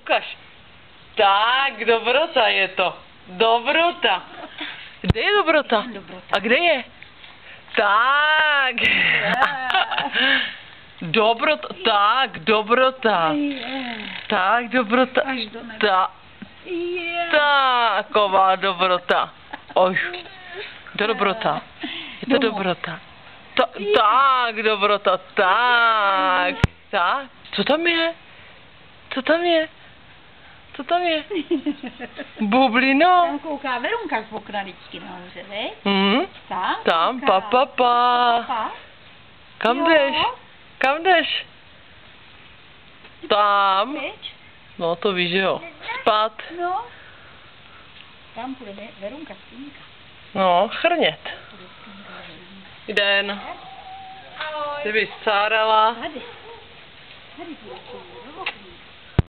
ukaž. Tak, dobrota je to. Dobrota. Kde je dobrota? A kde je? Tak. Dobrota, tak, dobrota. Tak, dobrota. Taková dobrota. Oj, to dobrota. Je to dobrota. Tak, dobrota, tak. Tak, co tam je? Co tam je? Co tam je? Bublino? Tam kouká Verunka z okna vždycky nahoře, veď? Tam, pa. Kam jdeš? Kam jdeš? Tam. No to víš, že jo. Spát. No. Tam půjde Verunka, spínka. No, chrnět. Den. Ahoj. Ty bys cárala. Tady půjde.